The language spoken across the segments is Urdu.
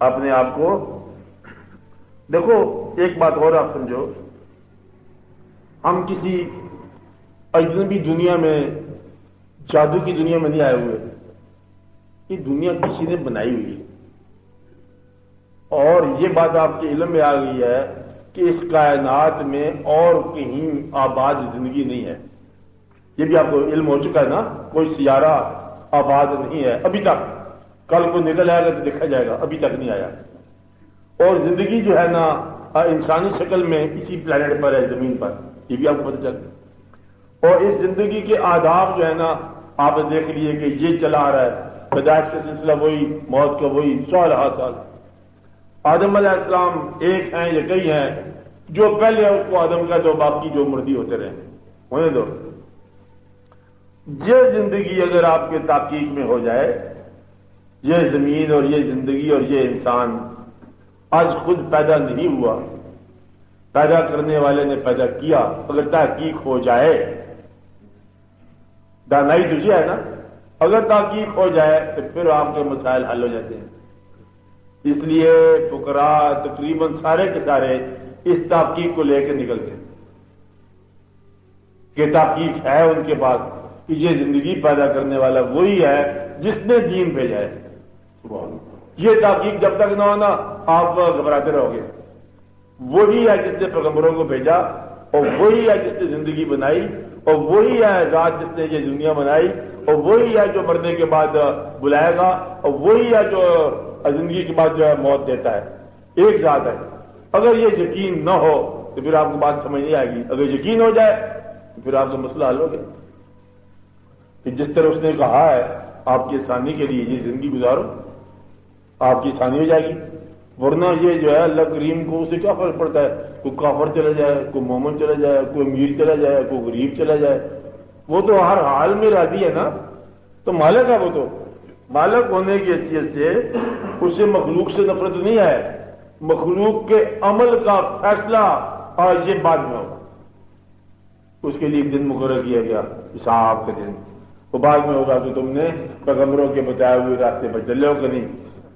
اپنے آپ کو دیکھو، ایک بات اور آپ سمجھو، ہم کسی اجنبی دنیا میں، جادو کی دنیا میں نہیں آئے ہوئے، یہ دنیا کسی نے بنائی ہوئی ہے، اور یہ بات آپ کے علم میں آ گئی ہے کہ اس کائنات میں اور کہیں آباد زندگی نہیں ہے۔ یہ بھی آپ کو علم ہو چکا ہے نا، کوئی سیارہ آباد نہیں ہے ابھی تک، کل کو نکل آئے گا تو دیکھا جائے گا، ابھی تک نہیں آیا۔ اور زندگی جو ہے نا انسانی شکل میں اسی پلانٹ پر ہے، زمین پر، یہ بھی آپ کو پتہ چلتا ہے۔ اور اس زندگی کے آداب جو ہے نا آپ نے دیکھ لیے کہ یہ چلا آ رہا ہے، پیدائش کا سلسلہ وہی، موت کا وہی، سال آدم علیہ السلام ایک ہیں یا کئی ہیں، جو پہلے اس کو آدم کا تو باقی جو مردی ہوتے رہے، ہونے دو۔ یہ زندگی اگر آپ کے تحقیق میں ہو جائے، یہ زمین اور یہ زندگی اور یہ انسان آج خود پیدا نہیں ہوا، پیدا کرنے والے نے پیدا کیا، اگر تحقیق ہو جائے، دانائی تو یہ ہے نا، اگر تحقیق ہو جائے تو پھر آپ کے مسائل حل ہو جاتے ہیں۔ اس لیے فقراء تقریباً سارے کے سارے اس تحقیق کو لے کے نکلتے ہیں کہ تحقیق ہے ان کے پاس کہ یہ زندگی پیدا کرنے والا وہی ہے جس نے دین بھیجا ہے۔ یہ تحقیق جب تک نہ ہونا آپ گھبراتے رہو گے۔ وہی ہے جس نے پیغمبروں کو بھیجا، اور وہی ہے جس نے زندگی بنائی، اور وہی ہے ذات جس نے یہ دنیا بنائی، اور وہی ہے جو مرنے کے بعد بلائے گا، اور وہی ہے جو زندگی کے بعد جو ہے موت دیتا ہے۔ ایک ذات ہے۔ اگر یہ یقین نہ ہو تو پھر آپ کو بات سمجھ نہیں آئے گی، اگر یقین ہو جائے تو پھر آپ کا مسئلہ حل ہو گیا کہ جس طرح اس نے کہا ہے آپ کی آسانی کے لیے یہ زندگی گزارو، آپ کی آسانی ہو جائے گی۔ ورنہ یہ جو ہے اللہ کریم کو اسے کیا فرق پڑتا ہے، کوئی کافر چلا جائے، کوئی مومن چلا جائے، کوئی امیر چلا جائے، کوئی غریب چلا جائے، وہ تو ہر حال میں راضی ہے نا، تو مالک ہے۔ وہ تو مالک ہونے کی حیثیت سے اسے مخلوق سے نفرت نہیں ہے، مخلوق کے عمل کا فیصلہ آج یہ بعد میں ہوگا، اس کے لیے ایک دن مقرر کیا گیا، حساب کا دن، وہ بعد میں ہوگا کہ تم نے پیغمبروں کے بتائے ہوئے راستے پر چلے ہو کہ نہیں۔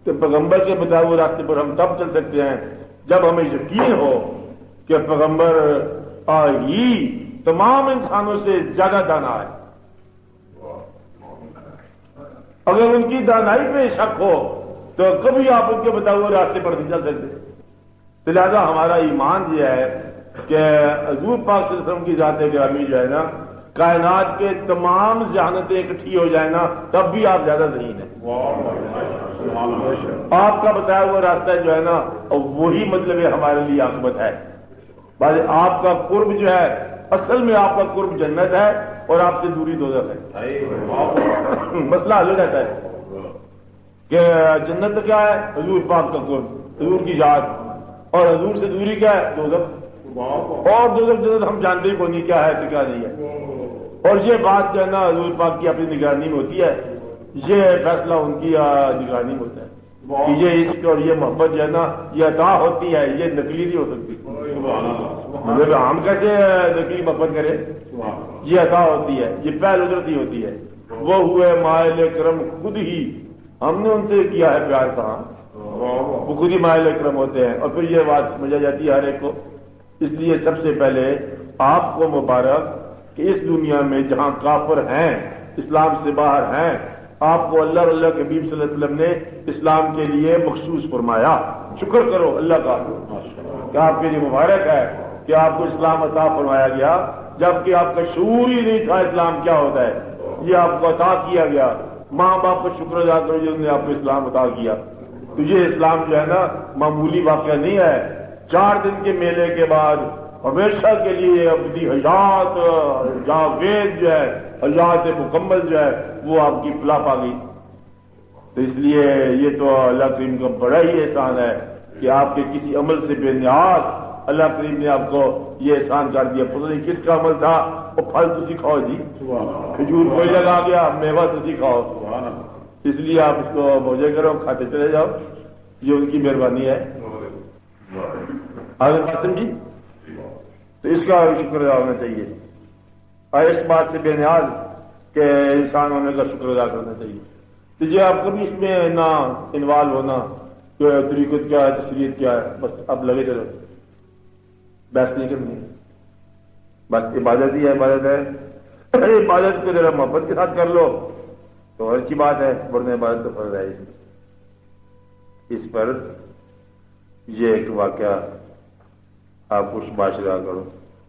تو پیغمبر کے بتائے ہوئے راستے پر ہم تب چل سکتے ہیں جب ہمیں یقین ہو کہ پیغمبر ہی تمام انسانوں سے زیادہ دانا ہے۔ اگر ان کی دانائی پہ شک ہو تو کبھی آپ ان کے بتائے ہوئے راستے پر نہیں چل سکتے۔ لہٰذا ہمارا ایمان یہ ہے کہ حضور پاک صلی اللہ علیہ وسلم کی ذات گرامی جو ہے نا، کائنات کے تمام ذہانتیں اکٹھی ہو جائیں نا تب بھی آپ زیادہ ذہین ہیں۔ آپ کا بتایا ہوا راستہ جو ہے نا وہی مطلب ہمارے لیے عاقبت ہے۔ بھائی آپ کا قرب جو ہے، اصل میں آپ کا قرب جنت ہے اور آپ سے دوری دوزخ ہے۔ مسئلہ حل ہو جاتا ہے کہ جنت کیا ہے، حضور پاک کا قرب، حضور کی یاد، اور حضور سے دوری کیا ہے، دوزخ۔ اور دوزخ جنت ہم جانتے ہی کو نہیں کیا ہے تو کیا نہیں ہے، اور یہ بات جو ہے نا حضور پاک کی اپنی نگرانی میں ہوتی ہے، یہ فیصلہ ان کی نگرانی میں ہوتا ہے کہ یہ عشق اور یہ محبت جو ہے نا یہ عطا ہوتی ہے، یہ نقلی نہیں ہو سکتی۔ مطلب ہم کیسے نقلی محبت کریں، یہ عطا ہوتی ہے، یہ پہل ادرتی ہوتی ہے۔ وہ ہوئے مائل کرم خود ہی، ہم نے ان سے کیا ہے پیار، کہاں وہ خود ہی مائل کرم ہوتے ہیں۔ اور پھر یہ بات سمجھ آ جاتی ہے ہر ایک کو۔ اس لیے سب سے پہلے آپ کو مبارک کہ اس دنیا میں جہاں کافر ہیں، اسلام سے باہر ہیں، آپ کو اللہ اور اللہ کے حبیب صلی اللہ علیہ وسلم نے اسلام کے لیے مخصوص فرمایا۔ شکر کرو اللہ کا کہ آپ کے لیے مبارک ہے کہ آپ کو اسلام عطا فرمایا گیا، جبکہ آپ کا شعور ہی نہیں تھا اسلام کیا ہوتا ہے، یہ آپ کو عطا کیا گیا۔ ماں باپ کا شکر ادا کرو جنہوں نے آپ کو اسلام عطا کیا۔ تو یہ اسلام جو ہے نا معمولی واقعہ نہیں ہے، 4 دن کے میلے کے بعد ہمیشہ کے لیے ابدی حیات جاوید جو ہے، حیات مکمل جو ہے وہ آپ کی فلاح پا گئی۔ تو اس لیے یہ تو اللہ کریم کا بڑا ہی احسان ہے کہ آپ کے کسی عمل سے بے نیاز اللہ کریم نے آپ کو یہ احسان کر دیا۔ پتہ نہیں کس کا عمل تھا، وہ پھل تو کھاؤ جی، کھجور کوئی لگا گیا، میوہ تو کھاؤ، اس لیے آپ اس کو موجے کرو، کھاتے چلے جاؤ، یہ ان کی مہربانی ہے۔ آگے بات سمجھی؟ تو اس کا شکر ادا ہونا چاہیے، اور اس بات سے بے نیاز کہ انسان ہونے کا شکر ادا کرنا چاہیے۔ تو یہ آپ کبھی اس میں نہ انوالو ہونا طریقت کیا ہے، تشریعت کیا ہے، بس اب لگے چلو، بحث نہیں کرنی، بس عبادت ہی ہے، عبادت ہے، عبادت کو ذرا محبت کے ساتھ کر لو تو اور اچھی بات ہے، ورنہ عبادت تو فرض ہے ہی۔ اس پر یہ ایک واقعہ آپ کچھ معاشرہ کرو۔